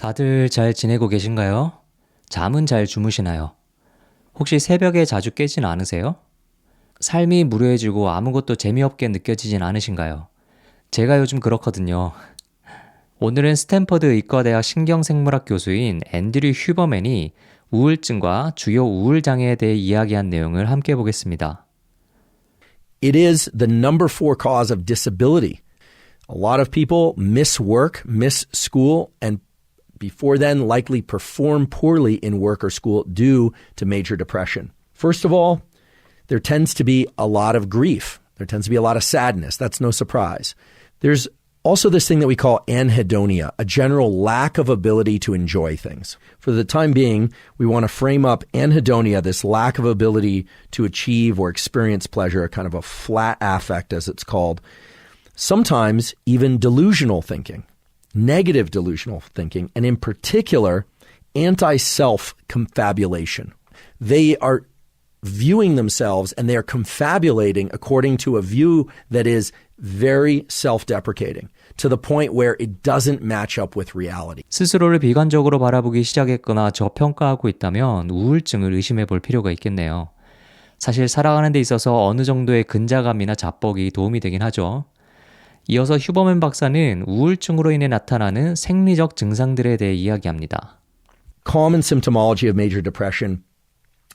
다들 잘 지내고 계신가요? 잠은 잘 주무시나요? 혹시 새벽에 자주 깨진 않으세요? 삶이 무료해지고 아무것도 재미없게 느껴지진 않으신가요? 제가 요즘 그렇거든요. 오늘은 스탠퍼드 의과대학 신경생물학 교수인 앤드류 휴버맨이 우울증과 주요 우울장애에 대해 이야기한 내용을 함께 보겠습니다. It is the number 4 cause of disability. A lot of people miss work, miss school, and before then likely perform poorly in work or school due to major depression. First of all, there tends to be a lot of grief. There tends to be a lot of sadness. That's no surprise. There's also this thing that we call anhedonia, a general lack of ability to enjoy things. For the time being, we want to frame up anhedonia, this lack of ability to achieve or experience pleasure, a kind of a flat affect as it's called. Sometimes even delusional thinking, negative delusional thinking, and in particular, anti-self confabulation. They are viewing themselves and they are confabulating according to a view that is very self-deprecating to the point where it doesn't match up with reality. 스스로를 비관적으로 바라보기 시작했거나 저평가하고 있다면 우울증을 의심해 볼 필요가 있겠네요. 사실 살아가는 데 있어서 어느 정도의 근자감이나 자뻑이 도움이 되긴 하죠. 이어서 휴버맨 박사는 우울증으로 인해 나타나는 생리적 증상들에 대해 이야기합니다. Common symptomology of major depression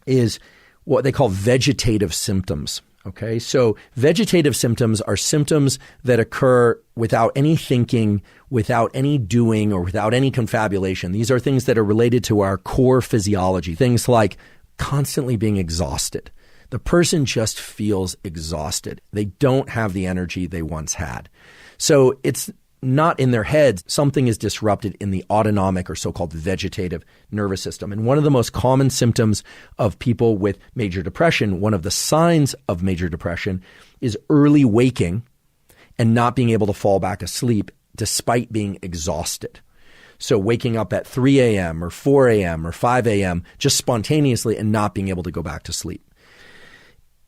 is what they call vegetative symptoms. Okay, so vegetative symptoms are symptoms that occur without any thinking, without any doing, or without any confabulation. These are things that are related to our core physiology. Things like constantly being exhausted. The person just feels exhausted. They don't have the energy they once had. So it's not in their heads. Something is disrupted in the autonomic or so-called vegetative nervous system. And one of the most common symptoms of people with major depression, one of the signs of major depression, is early waking and not being able to fall back asleep despite being exhausted. So waking up at 3 a.m. or 4 a.m. or 5 a.m. just spontaneously and not being able to go back to sleep.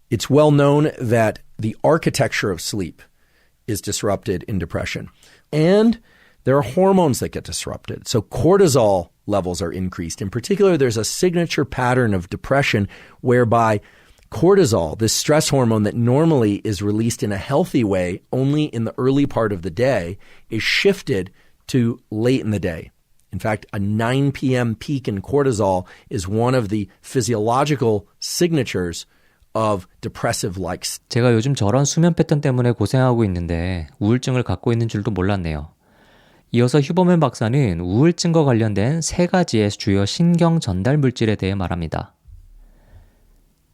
It's well known that the architecture of sleep is disrupted in depression. And there are hormones that get disrupted. So cortisol levels are increased. In particular, there's a signature pattern of depression whereby cortisol, this stress hormone that normally is released in a healthy way only in the early part of the day, is shifted to late in the day. In fact, a 9 p.m. peak in cortisol is one of the physiological signatures of depressive likes. 제가 요즘 저런 수면 패턴 때문에 고생하고 있는데 우울증을 갖고 있는 줄도 몰랐네요. 이어서 휴버맨 박사는 우울증과 관련된 3가지의 주요 신경 전달 물질에 대해 말합니다.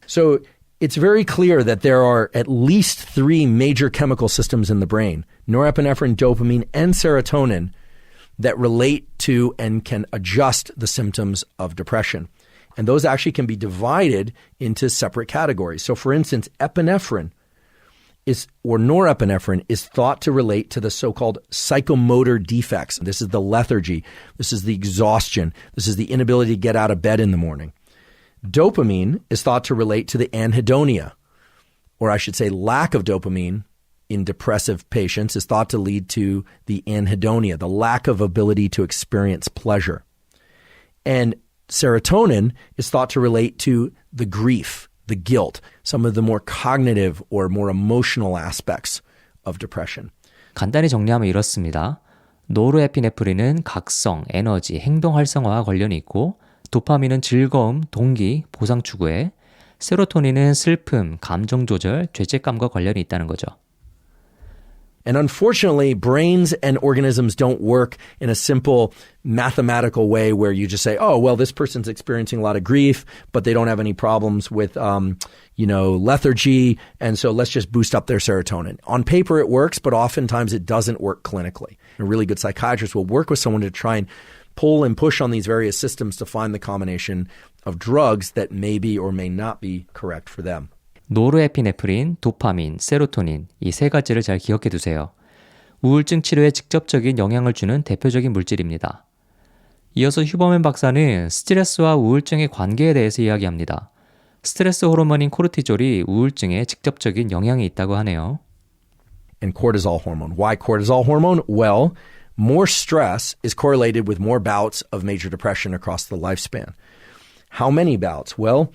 So it's very clear that there are at least 3 major chemical systems in the brain, norepinephrine, dopamine, and serotonin, that relate to and can adjust the symptoms of depression. And those actually can be divided into separate categories. So for instance, epinephrine or norepinephrine is thought to relate to the so-called psychomotor defects. This is the lethargy. This is the exhaustion. This is the inability to get out of bed in the morning. Dopamine is thought to relate to the anhedonia, or I should say lack of dopamine in depressive patients is thought to lead to the anhedonia, the lack of ability to experience pleasure. And serotonin is thought to relate to the grief, the guilt, some of the more cognitive or more emotional aspects of depression. 간단히 정리하면 이렇습니다. 노르에피네프린은 각성, 에너지, 행동 활성화와 관련이 있고 도파민은 즐거움, 동기, 보상 추구에 세로토닌은 슬픔, 감정 조절, 죄책감과 관련이 있다는 거죠. And unfortunately, brains and organisms don't work in a simple mathematical way where you just say, oh, well, this person's experiencing a lot of grief, but they don't have any problems with, lethargy. And so let's just boost up their serotonin. On paper, it works, but oftentimes it doesn't work clinically. A really good psychiatrist will work with someone to try and pull and push on these various systems to find the combination of drugs that may be or may not be correct for them. 노르에피네프린, 도파민, 세로토닌 이 3가지를 잘 기억해 두세요. 우울증 치료에 직접적인 영향을 주는 대표적인 물질입니다. 이어서 휴버맨 박사는 스트레스와 우울증의 관계에 대해서 이야기합니다. 스트레스 호르몬인 코르티졸이 우울증에 직접적인 영향이 있다고 하네요. And cortisol hormone. Why cortisol hormone? Well, more stress is correlated with more bouts of major depression across the lifespan. How many bouts? Well,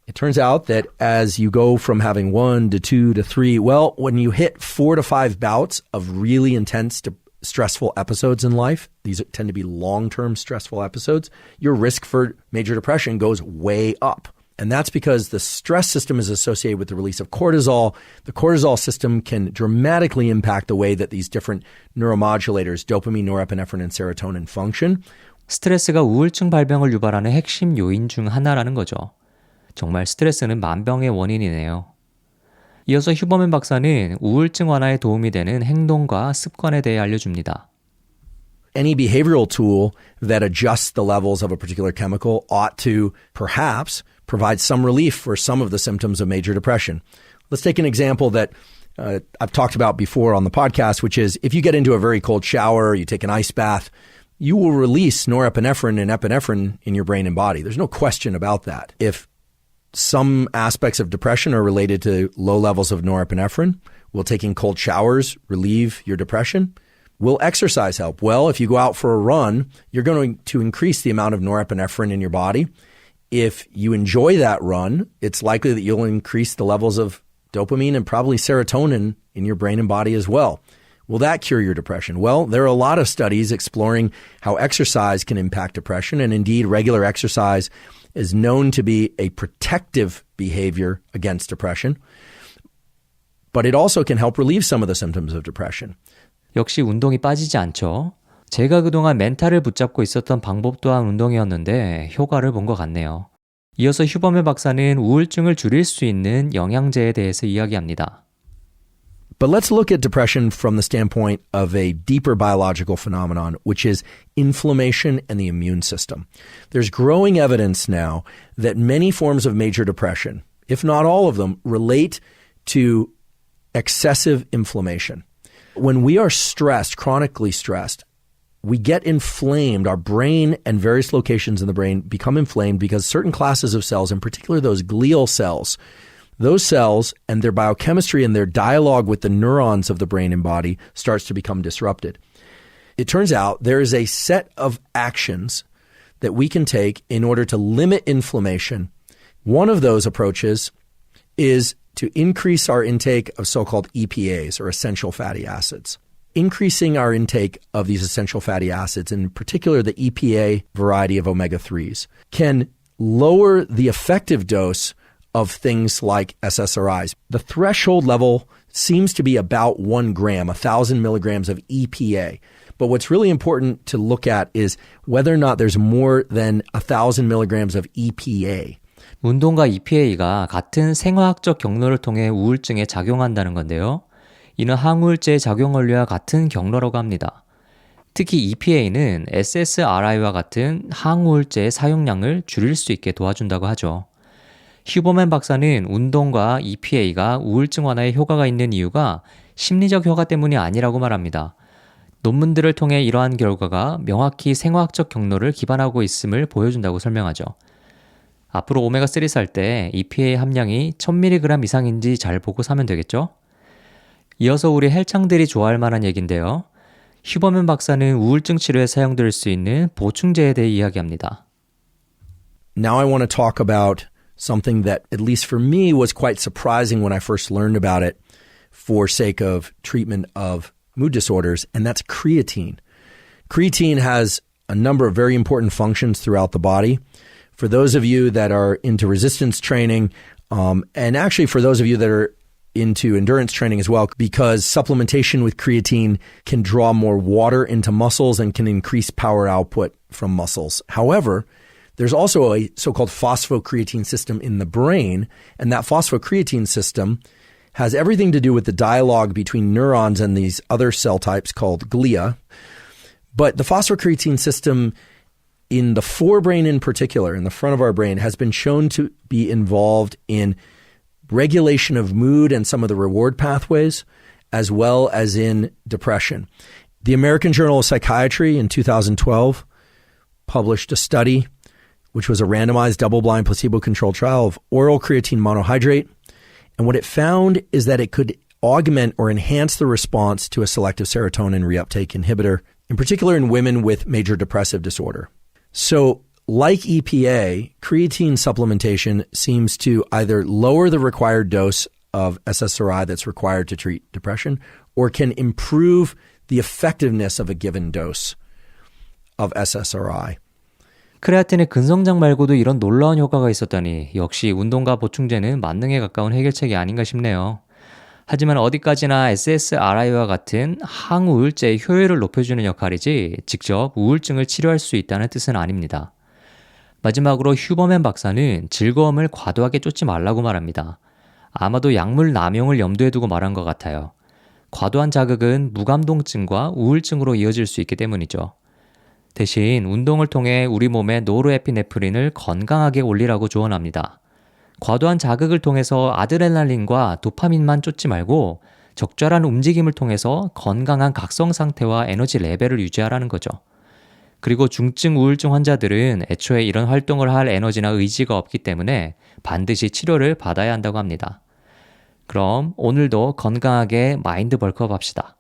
it turns out that as you go from having 1 to 2 to 3, well, when you hit 4 to 5 bouts of really intense stressful episodes in life, these tend to be long-term stressful episodes, your risk for major depression goes way up. And that's because the stress system is associated with the release of cortisol. The cortisol system can dramatically impact the way that these different neuromodulators, dopamine, norepinephrine, and serotonin function. 스트레스가 우울증 발병을 유발하는 핵심 요인 중 하나라는 거죠. 정말 스트레스는 만병의 원인이네요. 이어서 휴버맨 박사는 우울증 완화에 도움이 되는 행동과 습관에 대해 알려줍니다. Any behavioral tool that adjusts the levels of a particular chemical ought to perhaps provide some relief for some of the symptoms of major depression. Let's take an example that I've talked about before on the podcast, which is if you get into a very cold shower, you take an ice bath, you will release norepinephrine and epinephrine in your brain and body. There's no question about that. If some aspects of depression are related to low levels of norepinephrine, will taking cold showers relieve your depression? Will exercise help? Well, if you go out for a run, you're going to increase the amount of norepinephrine in your body. If you enjoy that run, it's likely that you'll increase the levels of dopamine and probably serotonin in your brain and body as well. Will that cure your depression? Well, there are a lot of studies exploring how exercise can impact depression, and indeed regular exercise is known to be a protective behavior against depression, but it also can help relieve some of the symptoms of depression. 역시 운동이 빠지지 않죠. 제가 그동안 멘탈을 붙잡고 있었던 방법 또한 운동이었는데 효과를 본 것 같네요. 이어서 휴버맨 박사는 우울증을 줄일 수 있는 영양제에 대해서 이야기합니다. But let's look at depression from the standpoint of a deeper biological phenomenon, which is inflammation and the immune system. There's growing evidence now that many forms of major depression, if not all of them, relate to excessive inflammation. When we are stressed, chronically stressed, we get inflamed. Our brain and various locations in the brain become inflamed because certain classes of cells, in particular those glial cells, those cells and their biochemistry and their dialogue with the neurons of the brain and body starts to become disrupted. It turns out there is a set of actions that we can take in order to limit inflammation. One of those approaches is to increase our intake of so-called EPAs, or essential fatty acids. Increasing our intake of these essential fatty acids, in particular the EPA variety of omega-3s, can lower the effective dose of things like SSRIs. The threshold level seems to be about 1 gram, 1,000 milligrams of EPA. But what's really important to look at is whether or not there's more than 1,000 milligrams of EPA. 운동과 EPA가 같은 생화학적 경로를 통해 우울증에 작용한다는 건데요. 이는 항우울제의 작용 원리와 같은 경로라고 합니다. 특히 EPA는 SSRI와 같은 항우울제의 사용량을 줄일 수 있게 도와준다고 하죠. 휴버맨 박사는 운동과 EPA가 우울증 완화에 효과가 있는 이유가 심리적 효과 때문이 아니라고 말합니다. 논문들을 통해 이러한 결과가 명확히 생화학적 경로를 기반하고 있음을 보여준다고 설명하죠. 앞으로 오메가3 살 때 EPA 함량이 1000mg 이상인지 잘 보고 사면 되겠죠? 이어서 우리 헬창들이 좋아할 만한 얘기인데요. 휴버맨 박사는 우울증 치료에 사용될 수 있는 보충제에 대해 이야기합니다. Now I want to talk about something that, at least for me, was quite surprising when I first learned about it for sake of treatment of mood disorders, and that's creatine. Creatine has a number of very important functions throughout the body. For those of you that are into resistance training, and actually for those of you that are into endurance training as well, because supplementation with creatine can draw more water into muscles and can increase power output from muscles. However, there's also a so-called phosphocreatine system in the brain, and that phosphocreatine system has everything to do with the dialogue between neurons and these other cell types called glia. But the phosphocreatine system in the forebrain in particular, in the front of our brain, has been shown to be involved in regulation of mood and some of the reward pathways, as well as in depression. The American Journal of Psychiatry in 2012 published a study which was a randomized double-blind placebo-controlled trial of oral creatine monohydrate. And what it found is that it could augment or enhance the response to a selective serotonin reuptake inhibitor in particular in women with major depressive disorder. So, like EPA, creatine supplementation seems to either lower the required dose of SSRI that's required to treat depression or can improve the effectiveness of a given dose of SSRI. 크레아틴의 근성장 말고도 이런 놀라운 효과가 있었다니 역시 운동과 보충제는 만능에 가까운 해결책이 아닌가 싶네요. 하지만 어디까지나 SSRI와 같은 항우울제의 효율을 높여주는 역할이지 직접 우울증을 치료할 수 있다는 뜻은 아닙니다. 마지막으로 휴버맨 박사는 즐거움을 과도하게 쫓지 말라고 말합니다. 아마도 약물 남용을 염두에 두고 말한 것 같아요. 과도한 자극은 무감동증과 우울증으로 이어질 수 있기 때문이죠. 대신 운동을 통해 우리 몸의 노르에피네프린을 건강하게 올리라고 조언합니다. 과도한 자극을 통해서 아드레날린과 도파민만 쫓지 말고 적절한 움직임을 통해서 건강한 각성 상태와 에너지 레벨을 유지하라는 거죠. 그리고 중증 우울증 환자들은 애초에 이런 활동을 할 에너지나 의지가 없기 때문에 반드시 치료를 받아야 한다고 합니다. 그럼 오늘도 건강하게 마인드 벌크업 합시다.